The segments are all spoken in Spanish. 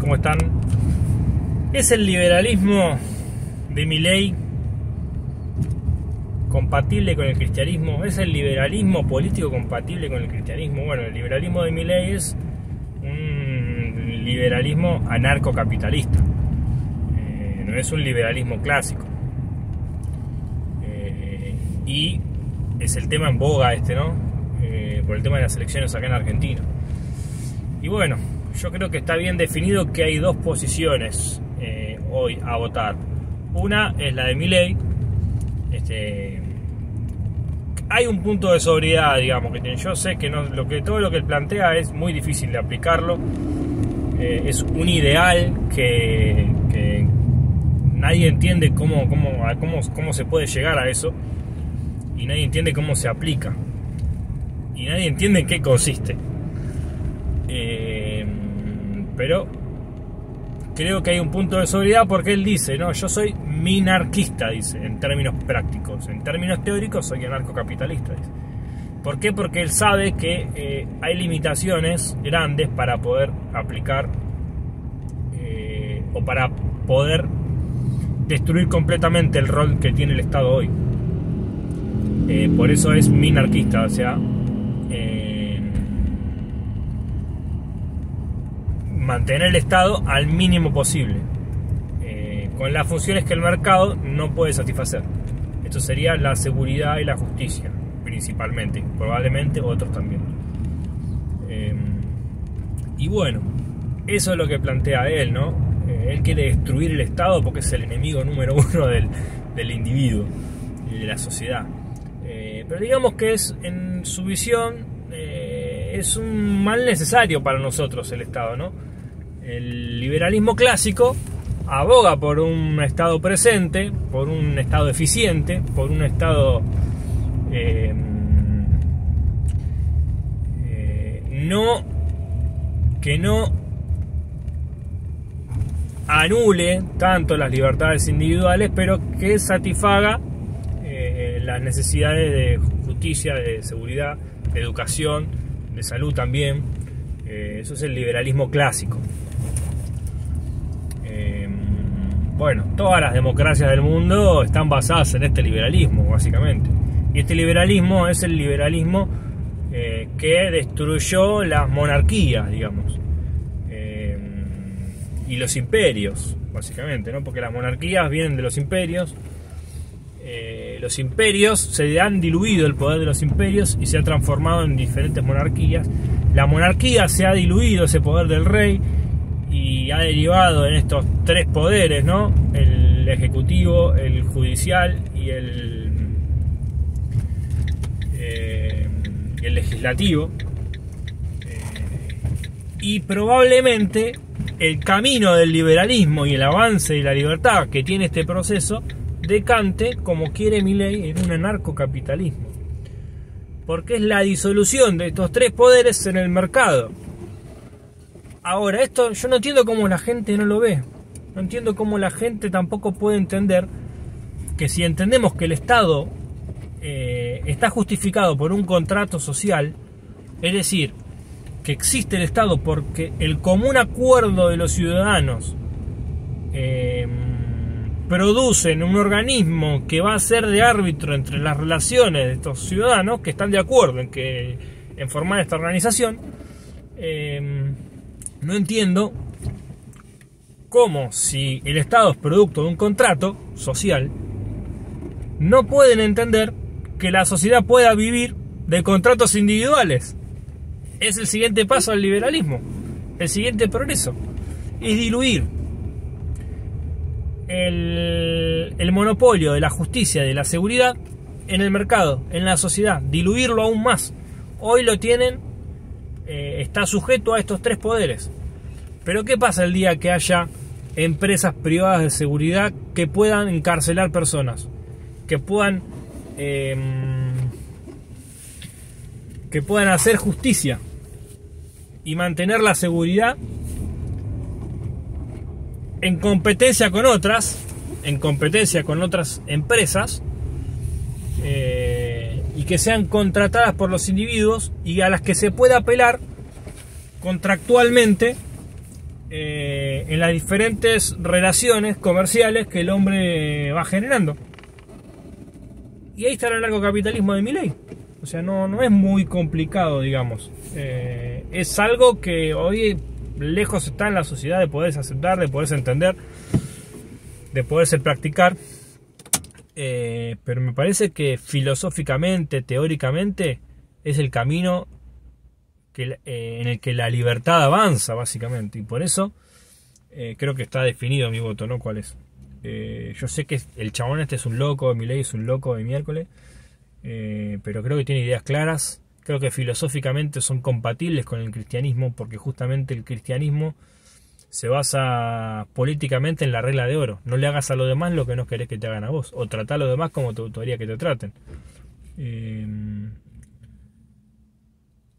¿Cómo están? ¿Es el liberalismo de Milei compatible con el cristianismo? ¿Es el liberalismo político compatible con el cristianismo? Bueno, el liberalismo de Milei es un liberalismo anarcocapitalista, no es un liberalismo clásico, y es el tema en boga ¿no? Por el tema de las elecciones acá en Argentina. Y bueno, yo creo que está bien definido que hay dos posiciones hoy a votar. Una es la de Milei. Hay un punto de sobriedad, digamos, que yo sé que todo lo que él plantea es muy difícil de aplicarlo. Es un ideal que nadie entiende cómo se puede llegar a eso, y nadie entiende cómo se aplica, y nadie entiende en qué consiste. Pero creo que hay un punto de sobriedad, porque él dice, no, yo soy minarquista, dice, en términos prácticos. En términos teóricos soy anarcocapitalista, dice. ¿Por qué? Porque él sabe que hay limitaciones grandes para poder aplicar o para poder destruir completamente el rol que tiene el Estado hoy. Por eso es minarquista, o sea, mantener el Estado al mínimo posible, con las funciones que el mercado no puede satisfacer. Esto sería la seguridad y la justicia, principalmente, probablemente otros también. Y bueno, eso es lo que plantea él, ¿no? Él quiere destruir el Estado porque es el enemigo número uno del individuo y de la sociedad. Pero digamos que en su visión es un mal necesario para nosotros el Estado, ¿no? El liberalismo clásico aboga por un Estado presente, por un Estado eficiente, por un Estado que no anule tanto las libertades individuales, pero que satisfaga las necesidades de justicia, de seguridad, de educación, de salud también. Eso es el liberalismo clásico. Bueno, todas las democracias del mundo están basadas en este liberalismo, básicamente. Y este liberalismo es el liberalismo que destruyó las monarquías, digamos, y los imperios, básicamente, ¿no? Porque las monarquías vienen de los imperios. Los imperios, se han diluido el poder de los imperios y se ha transformado en diferentes monarquías. La monarquía se ha diluido, ese poder del rey, y ha derivado en estos tres poderes, ¿no? El ejecutivo, el judicial y el legislativo. Y probablemente el camino del liberalismo y el avance de la libertad que tiene este proceso decante, como quiere Milei, en un anarcocapitalismo, porque es la disolución de estos tres poderes en el mercado. Ahora, esto yo no entiendo cómo la gente no lo ve. No entiendo cómo la gente tampoco puede entender que si entendemos que el Estado está justificado por un contrato social, es decir, que existe el Estado porque el común acuerdo de los ciudadanos producen un organismo que va a ser de árbitro entre las relaciones de estos ciudadanos que están de acuerdo en formar esta organización. No entiendo cómo, si el Estado es producto de un contrato social, no pueden entender que la sociedad pueda vivir de contratos individuales. Es el siguiente paso al liberalismo, el siguiente progreso, es diluir el monopolio de la justicia y de la seguridad en el mercado, en la sociedad, diluirlo aún más. Hoy lo tienen, está sujeto a estos tres poderes. Pero ¿qué pasa el día que haya empresas privadas de seguridad que puedan encarcelar personas, que puedan hacer justicia y mantener la seguridad en competencia con otras empresas, y que sean contratadas por los individuos y a las que se pueda apelar contractualmente en las diferentes relaciones comerciales que el hombre va generando. Y ahí está el anarcocapitalismo de Milei. O sea, no es muy complicado, digamos. Es algo que hoy lejos está en la sociedad de poderse aceptar, de poderse entender, de poderse practicar. Pero me parece que filosóficamente, teóricamente, es el camino en el que la libertad avanza, básicamente. Y por eso creo que está definido mi voto, ¿no? ¿Cuál es? Yo sé que el chabón este es un loco, Milei es un loco de miércoles, pero creo que tiene ideas claras. Creo que filosóficamente son compatibles con el cristianismo, porque justamente el cristianismo se basa políticamente en la regla de oro. No le hagas a los demás lo que no querés que te hagan a vos, o tratá a los demás como te gustaría que te traten.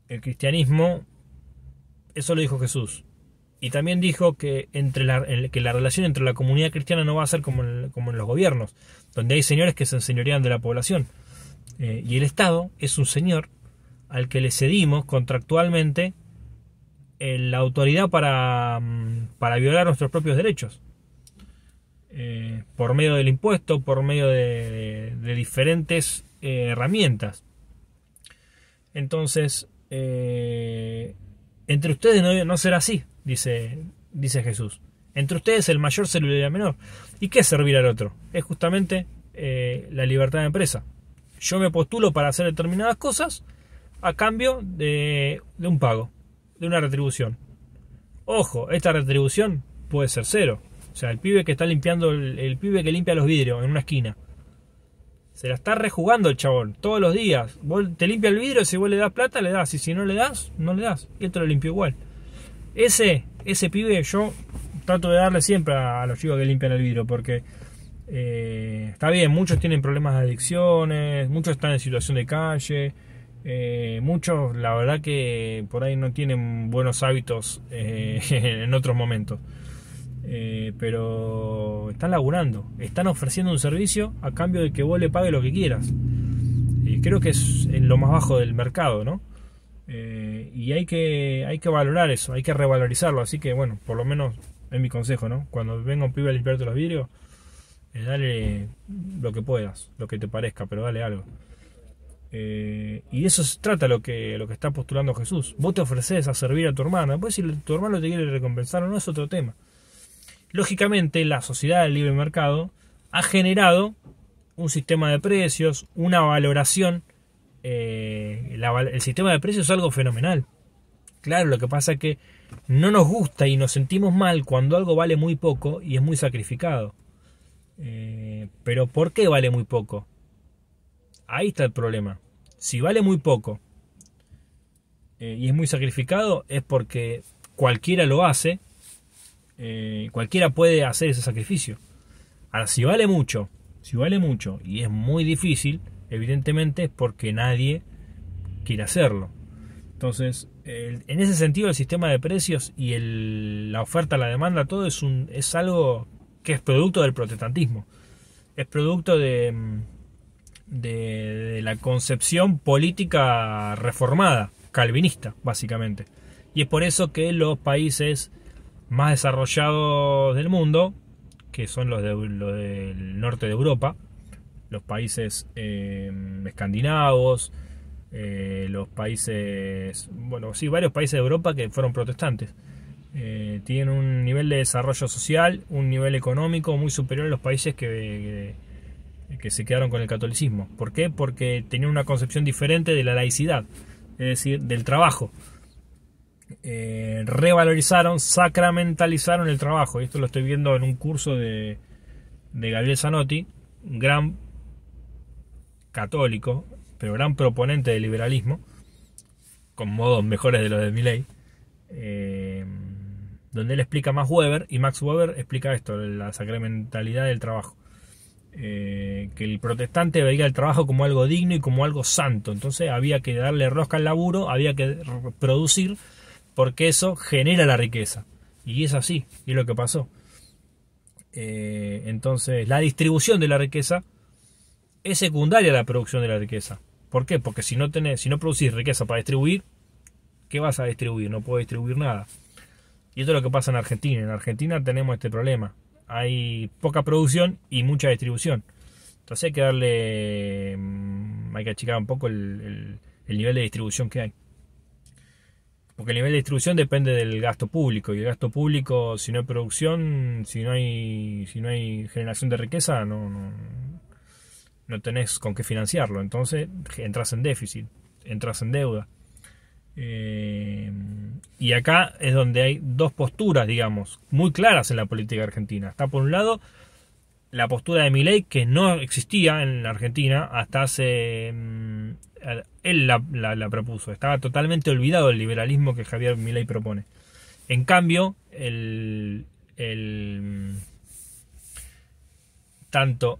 El cristianismo, eso lo dijo Jesús. Y también dijo que que la relación entre la comunidad cristiana no va a ser como en los gobiernos, donde hay señores que se enseñorean de la población. Y el Estado es un señor al que le cedimos contractualmente la autoridad para violar nuestros propios derechos. Por medio del impuesto, por medio de diferentes herramientas. Entonces, entre ustedes no será así, dice Jesús. Entre ustedes el mayor servirá al menor. ¿Y qué es servir al otro? Es justamente la libertad de empresa. Yo me postulo para hacer determinadas cosas a cambio de un pago, de una retribución. Ojo, esta retribución puede ser cero. O sea, el pibe que está limpiando, el pibe que limpia los vidrios en una esquina, se la está rejugando el chabón todos los días. Vos te limpia el vidrio, si vos le das plata, le das. Y si no le das, no le das. Y él te lo limpia igual. Ese pibe yo trato de darle siempre a los chicos que limpian el vidrio, porque está bien, muchos tienen problemas de adicciones, muchos están en situación de calle, muchos la verdad que por ahí no tienen buenos hábitos en otros momentos. Pero están laburando, están ofreciendo un servicio a cambio de que vos le pagues lo que quieras. Creo que es en lo más bajo del mercado, ¿no? Y hay que valorar eso, hay que revalorizarlo. Así que bueno, por lo menos es mi consejo, ¿no? Cuando venga un pibe a limpiarte los vidrios, dale lo que puedas, lo que te parezca, pero dale algo. Y de eso se trata lo que está postulando Jesús. Vos te ofreces a servir a tu hermano. Después si tu hermano te quiere recompensar o no, es otro tema. Lógicamente, la sociedad del libre mercado ha generado un sistema de precios, una valoración. El sistema de precios es algo fenomenal. Claro, lo que pasa es que no nos gusta y nos sentimos mal cuando algo vale muy poco y es muy sacrificado. Pero ¿por qué vale muy poco? Ahí está el problema. Si vale muy poco y es muy sacrificado, es porque cualquiera lo hace. Cualquiera puede hacer ese sacrificio. Ahora, si vale mucho y es muy difícil, evidentemente es porque nadie quiere hacerlo. Entonces, en ese sentido, el sistema de precios y la oferta, la demanda, todo es algo que es producto del protestantismo. Es producto de la concepción política reformada, calvinista, básicamente. Y es por eso que los países más desarrollados del mundo, que son los del norte de Europa, los países escandinavos, los países, bueno, sí, varios países de Europa que fueron protestantes, tienen un nivel de desarrollo social, un nivel económico muy superior a los países que se quedaron con el catolicismo. ¿Por qué? Porque tenían una concepción diferente de la laicidad, es decir, del trabajo. Revalorizaron, sacramentalizaron el trabajo. Y esto lo estoy viendo en un curso de Gabriel Zanotti, un gran católico, pero gran proponente del liberalismo, con modos mejores de los de Milei, donde él explica más Weber, y Max Weber explica esto, la sacramentalidad del trabajo. Que el protestante veía el trabajo como algo digno y como algo santo. Entonces había que darle rosca al laburo, había que producir, porque eso genera la riqueza. Y es así, y es lo que pasó. Entonces la distribución de la riqueza es secundaria a la producción de la riqueza. ¿Por qué? Porque si no producís riqueza para distribuir, ¿qué vas a distribuir? No puedes distribuir nada. Y esto es lo que pasa en Argentina. En Argentina tenemos este problema. Hay poca producción y mucha distribución. Entonces hay que darle... hay que achicar un poco el nivel de distribución que hay. Porque el nivel de distribución depende del gasto público. Y el gasto público, si no hay producción, si no hay generación de riqueza, no tenés con qué financiarlo. Entonces entras en déficit, entras en deuda. Y acá es donde hay dos posturas, digamos, muy claras en la política argentina. Está por un lado la postura de Milei, que no existía en la Argentina hasta hace... él la propuso. Estaba totalmente olvidado el liberalismo que Javier Milei propone. En cambio, tanto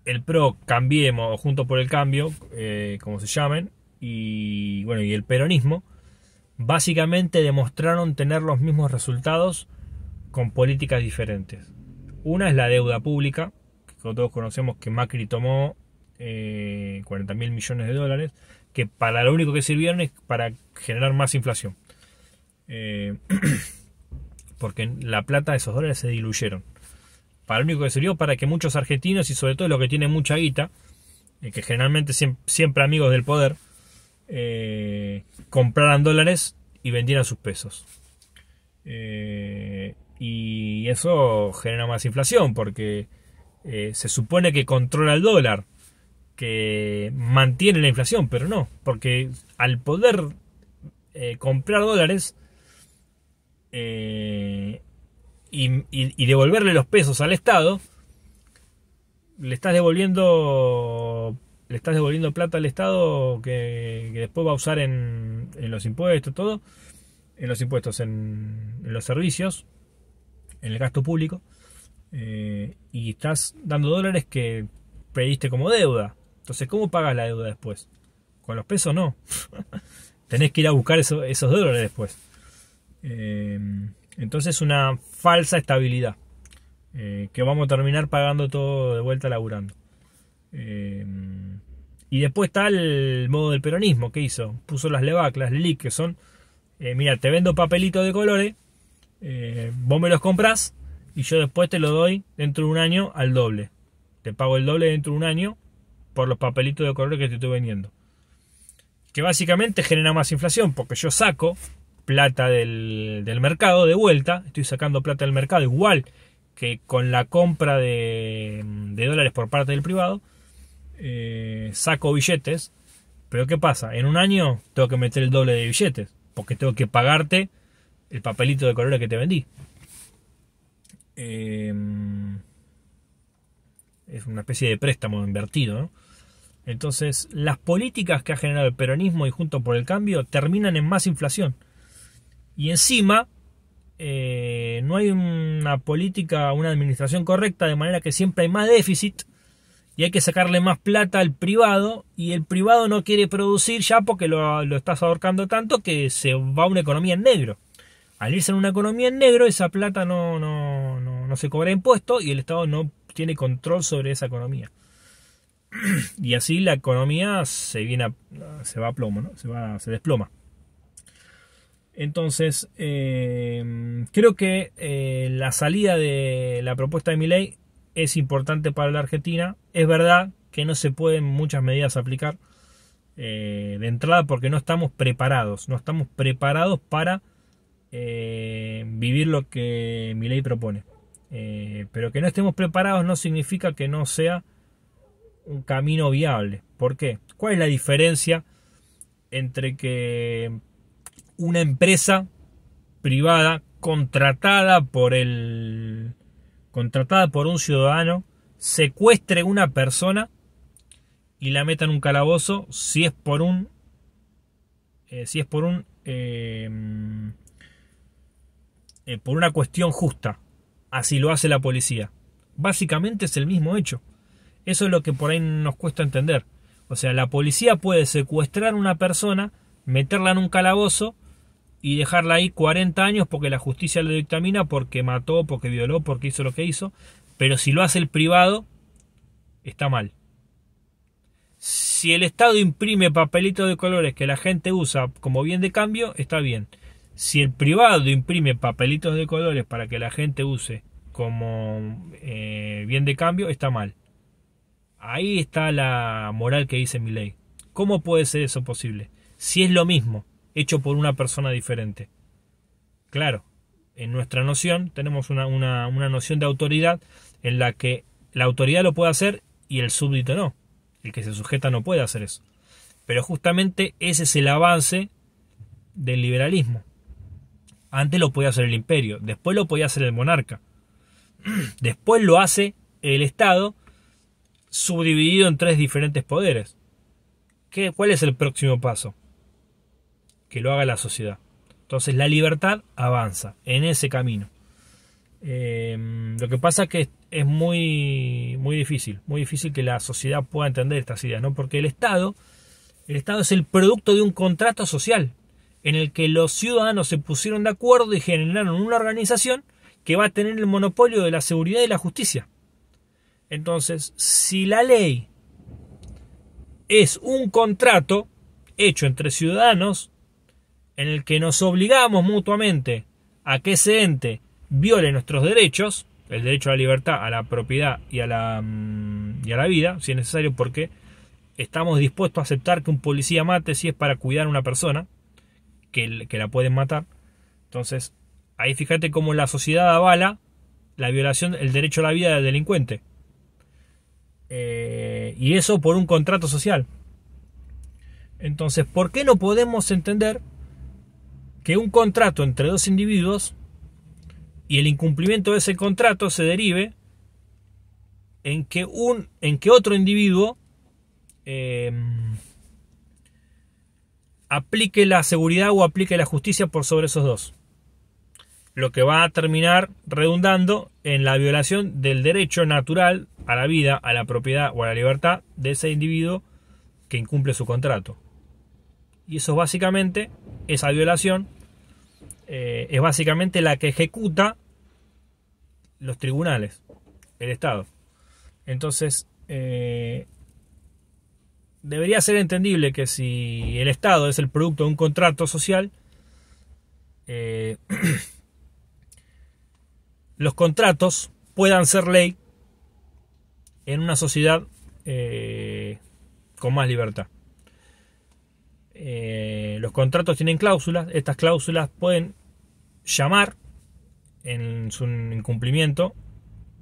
el PRO, Cambiemos o Juntos por el Cambio, como se llamen, y bueno, y el peronismo, básicamente demostraron tener los mismos resultados con políticas diferentes. Una es la deuda pública, que todos conocemos que Macri tomó 40.000 millones de dólares, que para lo único que sirvieron es para generar más inflación. Porque la plata de esos dólares se diluyeron. Para lo único que sirvió para que muchos argentinos, y sobre todo los que tienen mucha guita, que generalmente siempre amigos del poder, compraran dólares y vendieran sus pesos. Y eso genera más inflación porque se supone que controla el dólar, que mantiene la inflación, pero no, porque al poder comprar dólares y devolverle los pesos al Estado, le estás devolviendo plata al Estado que después va a usar en los impuestos, todo, en los impuestos, en los servicios, en el gasto público, y estás dando dólares que pediste como deuda. Entonces, ¿cómo pagas la deuda después? Con los pesos no. Tenés que ir a buscar esos dólares después. Entonces, una falsa estabilidad, que vamos a terminar pagando todo de vuelta laburando. Y después está el modo del peronismo. ¿Qué hizo? Puso las LEVAC, las LELIQ, que son, mira, te vendo papelitos de colores, vos me los comprás y yo después te lo doy dentro de un año al doble. Te pago el doble dentro de un año por los papelitos de colores que te estoy vendiendo. Que básicamente genera más inflación, porque yo saco plata del mercado de vuelta, estoy sacando plata del mercado igual que con la compra de dólares por parte del privado. Saco billetes, pero ¿qué pasa? En un año tengo que meter el doble de billetes, porque tengo que pagarte el papelito de colores que te vendí. Es una especie de préstamo invertido, ¿no? Entonces, las políticas que ha generado el peronismo y Juntos por el Cambio terminan en más inflación. Y encima, no hay una política, una administración correcta, de manera que siempre hay más déficit y hay que sacarle más plata al privado, y el privado no quiere producir ya porque lo estás ahorcando tanto que se va a una economía en negro. Al irse en una economía en negro, esa plata no se cobra impuesto y el Estado no tiene control sobre esa economía. Y así la economía se va a plomo, ¿no? Se desploma. Entonces, creo que la salida de la propuesta de Milei es importante para la Argentina. Es verdad que no se pueden muchas medidas aplicar de entrada porque no estamos preparados. No estamos preparados para vivir lo que Milei propone. Pero que no estemos preparados no significa que no sea un camino viable. ¿Por qué? ¿Cuál es la diferencia entre que una empresa privada contratada por un ciudadano secuestre una persona y la meta en un calabozo si es por una cuestión justa? Así lo hace la policía. Básicamente es el mismo hecho. Eso es lo que por ahí nos cuesta entender. O sea, la policía puede secuestrar a una persona, meterla en un calabozo y dejarla ahí 40 años porque la justicia lo dictamina, porque mató, porque violó, porque hizo lo que hizo. Pero si lo hace el privado, está mal. Si el Estado imprime papelitos de colores que la gente usa como bien de cambio, está bien. Si el privado imprime papelitos de colores para que la gente use como bien de cambio, está mal. Ahí está la moral que dice Milei. ¿Cómo puede ser eso posible? Si es lo mismo, hecho por una persona diferente. Claro, en nuestra noción tenemos una noción de autoridad en la que la autoridad lo puede hacer y el súbdito no. El que se sujeta no puede hacer eso. Pero justamente ese es el avance del liberalismo. Antes lo podía hacer el imperio, después lo podía hacer el monarca. Después lo hace el Estado subdividido en 3 diferentes poderes. ¿Cuál es el próximo paso? Que lo haga la sociedad. Entonces la libertad avanza en ese camino. Lo que pasa es que es muy difícil que la sociedad pueda entender estas ideas, ¿no? Porque el Estado es el producto de un contrato social en el que los ciudadanos se pusieron de acuerdo y generaron una organización que va a tener el monopolio de la seguridad y la justicia. Entonces, si la ley es un contrato hecho entre ciudadanos en el que nos obligamos mutuamente a que ese ente viole nuestros derechos, el derecho a la libertad, a la propiedad y a la vida, si es necesario, porque estamos dispuestos a aceptar que un policía mate si es para cuidar a una persona, que la pueden matar. Entonces, ahí fíjate cómo la sociedad avala la violación del derecho a la vida del delincuente. Y eso por un contrato social. Entonces, ¿por qué no podemos entender que un contrato entre 2 individuos y el incumplimiento de ese contrato se derive en que otro individuo aplique la seguridad o aplique la justicia por sobre esos 2? Lo que va a terminar redundando en la violación del derecho natural a la vida, a la propiedad o a la libertad de ese individuo que incumple su contrato. Y eso básicamente, esa violación, es básicamente la que ejecuta los tribunales, el Estado. Entonces, debería ser entendible que si el Estado es el producto de un contrato social, los contratos puedan ser ley en una sociedad con más libertad. Los contratos tienen cláusulas. Estas cláusulas pueden llamar en su incumplimiento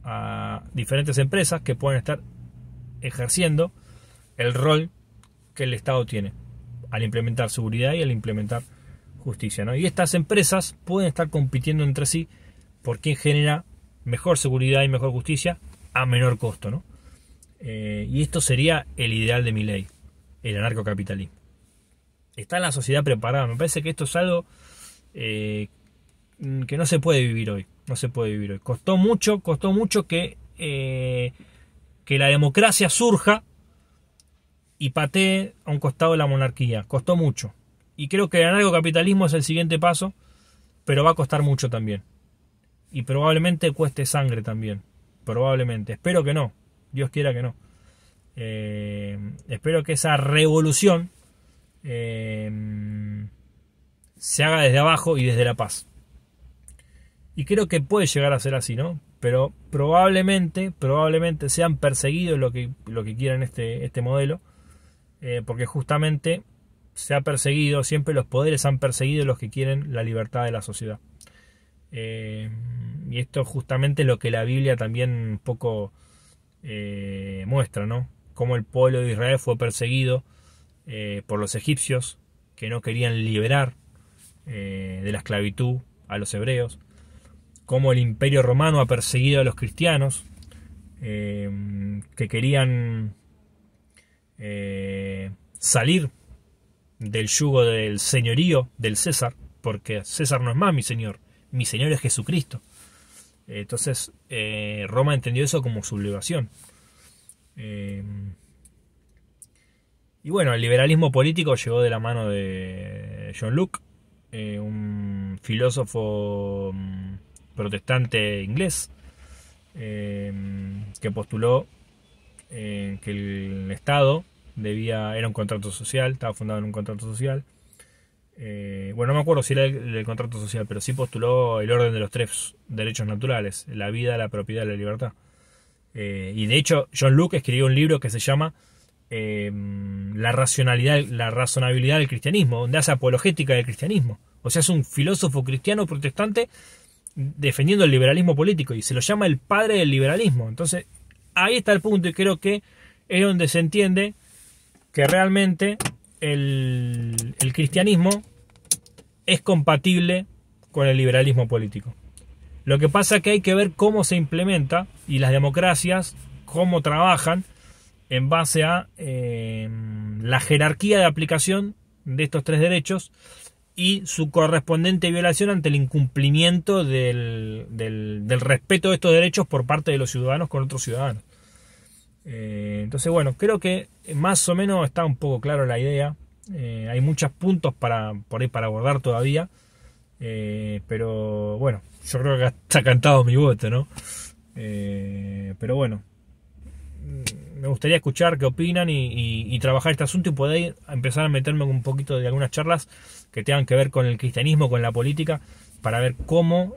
a diferentes empresas que pueden estar ejerciendo el rol que el Estado tiene al implementar seguridad y al implementar justicia, ¿no? Y estas empresas pueden estar compitiendo entre sí por quién genera mejor seguridad y mejor justicia a menor costo, ¿no? Y esto sería el ideal de Milei, el anarcocapitalismo. Está en la sociedad preparada. Me parece que esto es algo que no se puede vivir hoy. No se puede vivir hoy. Costó mucho que la democracia surja y patee a un costado de la monarquía. Costó mucho. Y creo que el anarcocapitalismo es el siguiente paso, pero va a costar mucho también. Y probablemente cueste sangre también. Probablemente. Espero que no. Dios quiera que no. Espero que esa revolución se haga desde abajo y desde la paz. Y creo que puede llegar a ser así, ¿no? Pero probablemente sean perseguidos lo que quieran este modelo, porque justamente se ha perseguido, siempre los poderes han perseguido los que quieren la libertad de la sociedad. Y esto justamente es lo que la Biblia también un poco muestra, ¿no? Cómo el pueblo de Israel fue perseguido por los egipcios que no querían liberar de la esclavitud a los hebreos, cómo el Imperio Romano ha perseguido a los cristianos que querían salir del yugo del señorío del César, porque César no es más mi señor es Jesucristo. Entonces Roma entendió eso como sublevación. Y bueno, el liberalismo político llegó de la mano de John Locke, un filósofo protestante inglés, que postuló que el Estado era un contrato social, estaba fundado en un contrato social, Bueno, no me acuerdo si era el contrato social, pero sí postuló el orden de los tres derechos naturales: la vida, la propiedad y la libertad. Y de hecho, John Locke escribió un libro que se llama la razonabilidad del cristianismo, donde hace apologética del cristianismo. O sea, es un filósofo cristiano protestante defendiendo el liberalismo político, y se lo llama el padre del liberalismo. Entonces, ahí está el punto, y creo que es donde se entiende que realmente el cristianismo es compatible con el liberalismo político. Lo que pasa es que hay que ver cómo se implementa, y las democracias cómo trabajan en base a la jerarquía de aplicación de estos tres derechos y su correspondiente violación ante el incumplimiento del respeto de estos derechos por parte de los ciudadanos con otros ciudadanos. Entonces, bueno, creo que más o menos está un poco claro la idea. Hay muchos puntos por ahí para abordar todavía, pero bueno, yo creo que está cantado mi voto, ¿no? Pero bueno, me gustaría escuchar qué opinan y trabajar este asunto, y poder empezar a meterme un poquito de algunas charlas que tengan que ver con el cristianismo, con la política, para ver cómo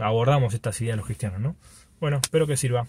abordamos estas ideas los cristianos, ¿no? Bueno, espero que sirva.